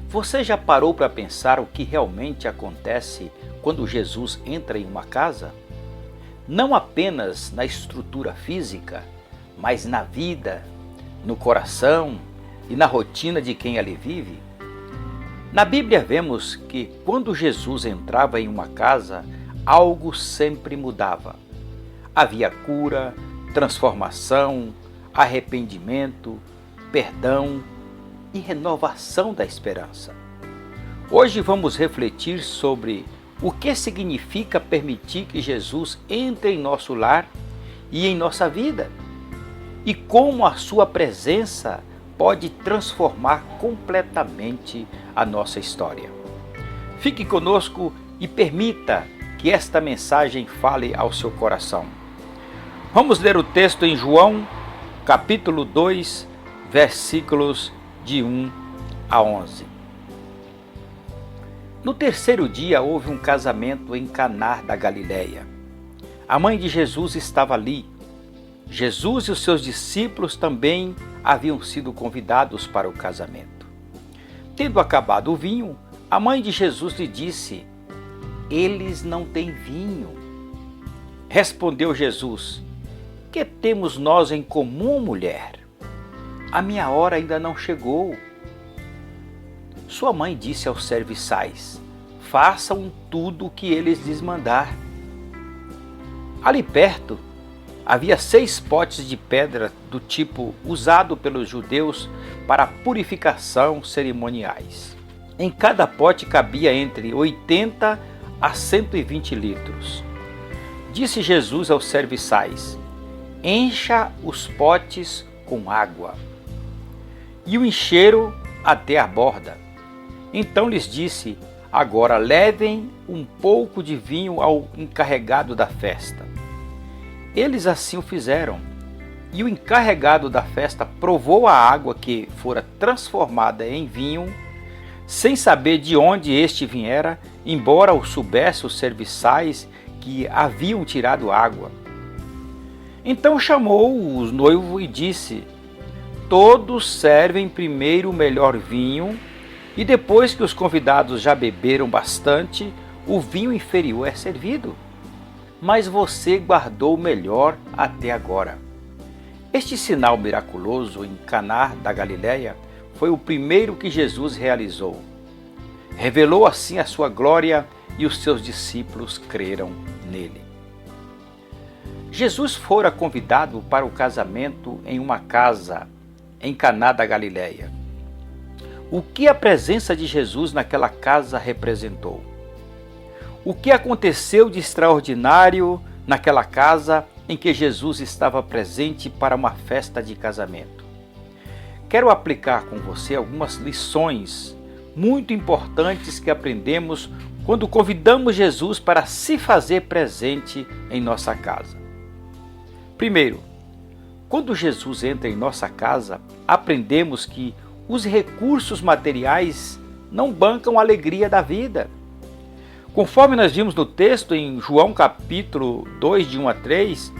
Você já parou para pensar o que realmente acontece quando Jesus entra em uma casa? Não apenas na estrutura física, mas na vida, no coração e na rotina de quem ali vive? Na Bíblia vemos que quando Jesus entrava em uma casa, algo sempre mudava. Havia cura, transformação, arrependimento, perdão e renovação da esperança. Hoje vamos refletir sobre o que significa permitir que Jesus entre em nosso lar e em nossa vida e como a sua presença pode transformar completamente a nossa história. Fique conosco e permita que esta mensagem fale ao seu coração. Vamos ler o texto em João, capítulo 2, versículos de 1 a 11. No terceiro dia houve um casamento em Caná da Galileia. A mãe de Jesus estava ali. Jesus e os seus discípulos também haviam sido convidados para o casamento. Tendo acabado o vinho, a mãe de Jesus lhe disse: "Eles não têm vinho." Respondeu Jesus: "Que temos nós em comum, mulher? A minha hora ainda não chegou." Sua mãe disse aos serviçais: "Façam tudo o que eles lhes mandar." Ali perto havia 6 potes de pedra do tipo usado pelos judeus para purificação cerimoniais. Em cada pote cabia entre 80 a 120 litros. Disse Jesus aos serviçais: "Encha os potes com água." E o encheram até a borda. Então lhes disse: "Agora levem um pouco de vinho ao encarregado da festa." Eles assim o fizeram. E o encarregado da festa provou a água que fora transformada em vinho, sem saber de onde este viera, embora o soubesse os serviçais que haviam tirado água. Então chamou o noivo e disse: "Todos servem primeiro o melhor vinho, e depois que os convidados já beberam bastante, o vinho inferior é servido. Mas você guardou o melhor até agora." Este sinal miraculoso em Caná da Galileia foi o primeiro que Jesus realizou. Revelou assim a sua glória e os seus discípulos creram nele. Jesus fora convidado para o casamento em uma casa em Caná da Galileia. O que a presença de Jesus naquela casa representou? O que aconteceu de extraordinário naquela casa em que Jesus estava presente para uma festa de casamento? Quero aplicar com você algumas lições muito importantes que aprendemos quando convidamos Jesus para se fazer presente em nossa casa. Primeiro, quando Jesus entra em nossa casa, aprendemos que os recursos materiais não bancam a alegria da vida. Conforme nós vimos no texto em João capítulo 2, de 1 a 3,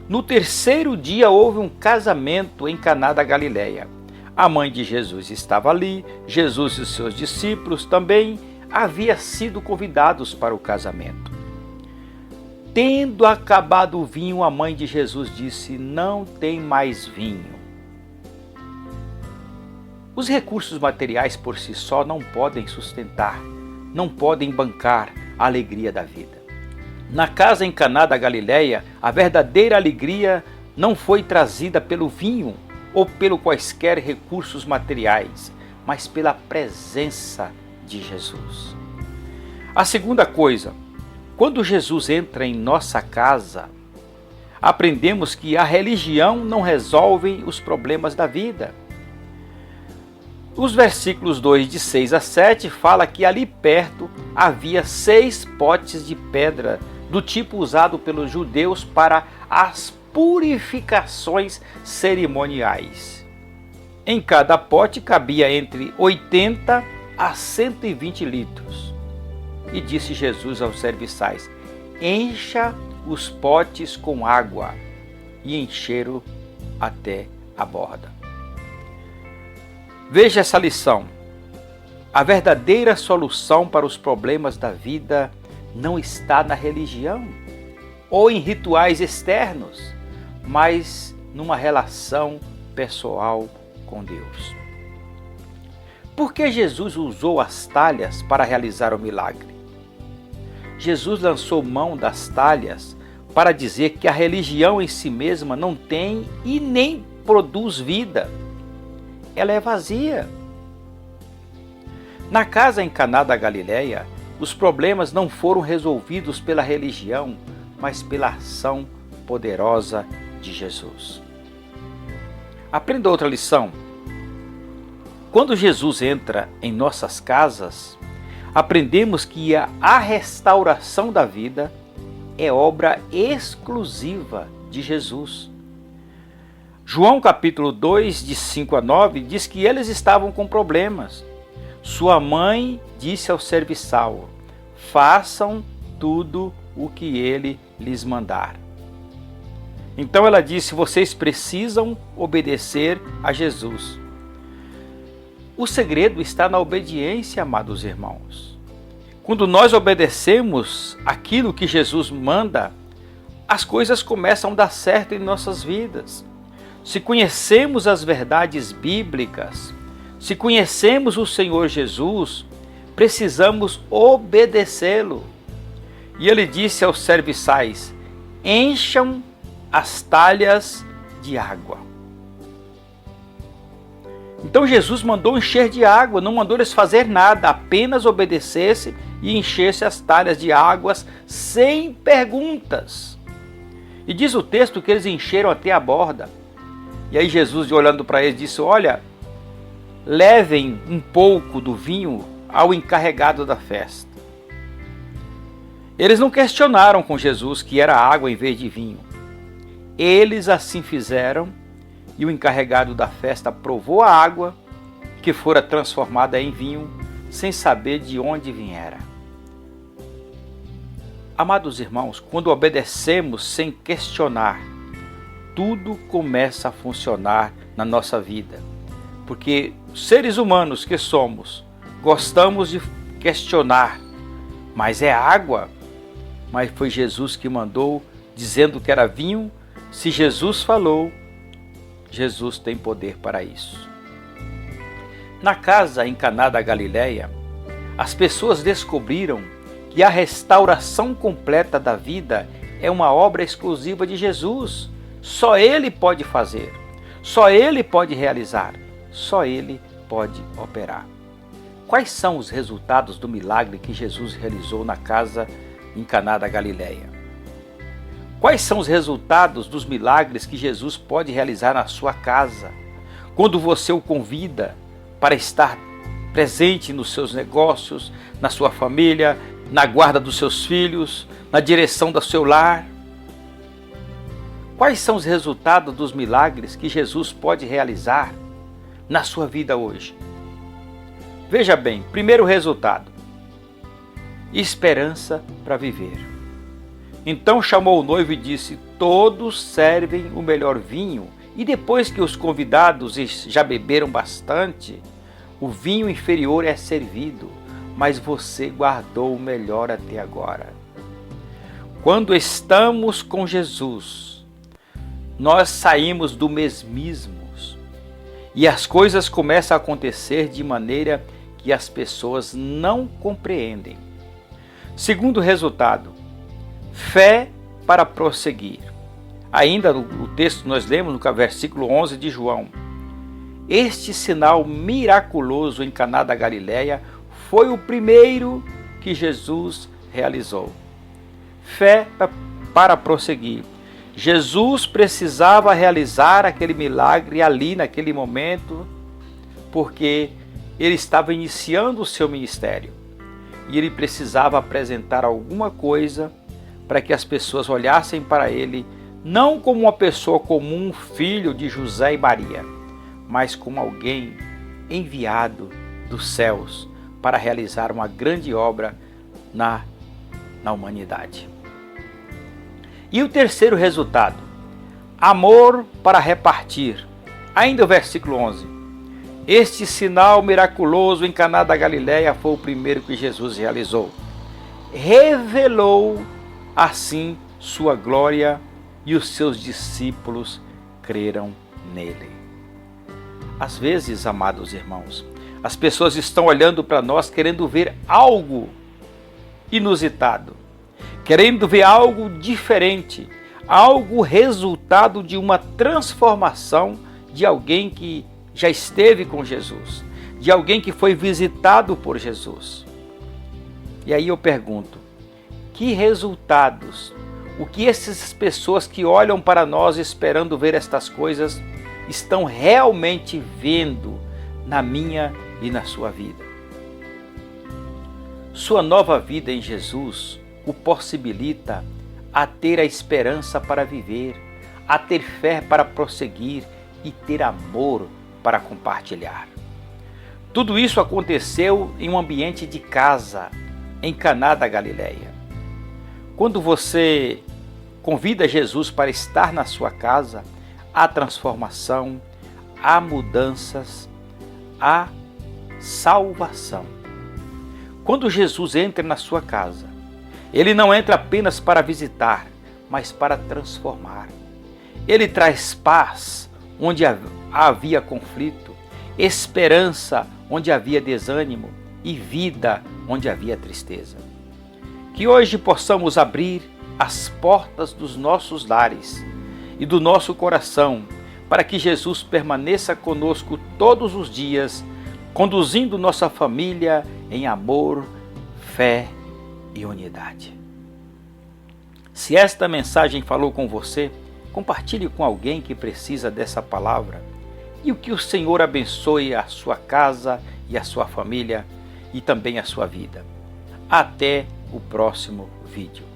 no terceiro dia houve um casamento em Caná da Galileia. A mãe de Jesus estava ali, Jesus e os seus discípulos também haviam sido convidados para o casamento. Tendo acabado o vinho, a mãe de Jesus disse: "Não tem mais vinho." Os recursos materiais por si só não podem sustentar, não podem bancar a alegria da vida. Na casa em Caná da Galileia, a verdadeira alegria não foi trazida pelo vinho ou pelo quaisquer recursos materiais, mas pela presença de Jesus. A segunda coisa, quando Jesus entra em nossa casa, aprendemos que a religião não resolve os problemas da vida. Os versículos 2 de 6 a 7 fala que ali perto havia 6 potes de pedra do tipo usado pelos judeus para as purificações cerimoniais. Em cada pote cabia entre 80 a 120 litros. E disse Jesus aos serviçais: "Encha os potes com água." E encheram até a borda. Veja essa lição. A verdadeira solução para os problemas da vida não está na religião ou em rituais externos, mas numa relação pessoal com Deus. Por que Jesus usou as talhas para realizar o milagre? Jesus lançou mão das talhas para dizer que a religião em si mesma não tem e nem produz vida. Ela é vazia. Na casa em Caná da Galileia, os problemas não foram resolvidos pela religião, mas pela ação poderosa de Jesus. Aprenda outra lição. Quando Jesus entra em nossas casas, aprendemos que a restauração da vida é obra exclusiva de Jesus. João capítulo 2, de 5 a 9, diz que eles estavam com problemas. Sua mãe disse ao serviçal: façam tudo o que ele lhes mandar. Então ela disse: vocês precisam obedecer a Jesus. O segredo está na obediência, amados irmãos. Quando nós obedecemos aquilo que Jesus manda, as coisas começam a dar certo em nossas vidas. Se conhecemos as verdades bíblicas, se conhecemos o Senhor Jesus, precisamos obedecê-lo. E ele disse aos serviçais: encham as talhas de água. Então Jesus mandou encher de água, não mandou eles fazer nada, apenas obedecesse e enchesse as talhas de águas sem perguntas. E diz o texto que eles encheram até a borda. E aí Jesus, olhando para eles, disse: olha, levem um pouco do vinho ao encarregado da festa. Eles não questionaram com Jesus que era água em vez de vinho. Eles assim fizeram, e o encarregado da festa provou a água que fora transformada em vinho, sem saber de onde viera. Amados irmãos, quando obedecemos sem questionar, tudo começa a funcionar na nossa vida. Porque seres humanos que somos, gostamos de questionar, mas é água? Mas foi Jesus que mandou, dizendo que era vinho. Se Jesus falou, Jesus tem poder para isso. Na casa em Caná da Galileia, as pessoas descobriram que a restauração completa da vida é uma obra exclusiva de Jesus. Só Ele pode fazer, só Ele pode realizar, só Ele pode operar. Quais são os resultados do milagre que Jesus realizou na casa em Caná da Galileia? Quais são os resultados dos milagres que Jesus pode realizar na sua casa, quando você o convida para estar presente nos seus negócios, na sua família, na guarda dos seus filhos, na direção do seu lar? Quais são os resultados dos milagres que Jesus pode realizar na sua vida hoje? Veja bem, primeiro resultado: esperança para viver. Então chamou o noivo e disse: todos servem o melhor vinho, e depois que os convidados já beberam bastante, o vinho inferior é servido, mas você guardou o melhor até agora. Quando estamos com Jesus, nós saímos do mesmismos e as coisas começam a acontecer de maneira que as pessoas não compreendem. Segundo resultado: fé para prosseguir. Ainda o texto nós lemos no versículo 11 de João: este sinal miraculoso em Caná da Galileia foi o primeiro que Jesus realizou. Fé para prosseguir. Jesus precisava realizar aquele milagre ali naquele momento, porque ele estava iniciando o seu ministério e ele precisava apresentar alguma coisa para que as pessoas olhassem para ele não como uma pessoa comum, filho de José e Maria, mas como alguém enviado dos céus para realizar uma grande obra na humanidade. E o terceiro resultado: amor para repartir. Ainda o versículo 11: Este sinal miraculoso em Caná da Galileia foi o primeiro que Jesus realizou. Revelou assim sua glória e os seus discípulos creram nele. Às vezes, amados irmãos, as pessoas estão olhando para nós querendo ver algo inusitado, querendo ver algo diferente, algo resultado de uma transformação de alguém que já esteve com Jesus, de alguém que foi visitado por Jesus. E aí eu pergunto, que resultados, o que essas pessoas que olham para nós esperando ver estas coisas estão realmente vendo na minha e na sua vida? Sua nova vida em Jesus o possibilita a ter a esperança para viver, a ter fé para prosseguir e ter amor para compartilhar. Tudo isso aconteceu em um ambiente de casa, em Caná da Galileia. Quando você convida Jesus para estar na sua casa, há transformação, há mudanças, há salvação. Quando Jesus entra na sua casa, ele não entra apenas para visitar, mas para transformar. Ele traz paz onde havia conflito, esperança onde havia desânimo e vida onde havia tristeza. Que hoje possamos abrir as portas dos nossos lares e do nosso coração para que Jesus permaneça conosco todos os dias, conduzindo nossa família em amor, fé e unidade. Se esta mensagem falou com você, compartilhe com alguém que precisa dessa palavra e o que o Senhor abençoe a sua casa e a sua família e também a sua vida. Até o próximo vídeo.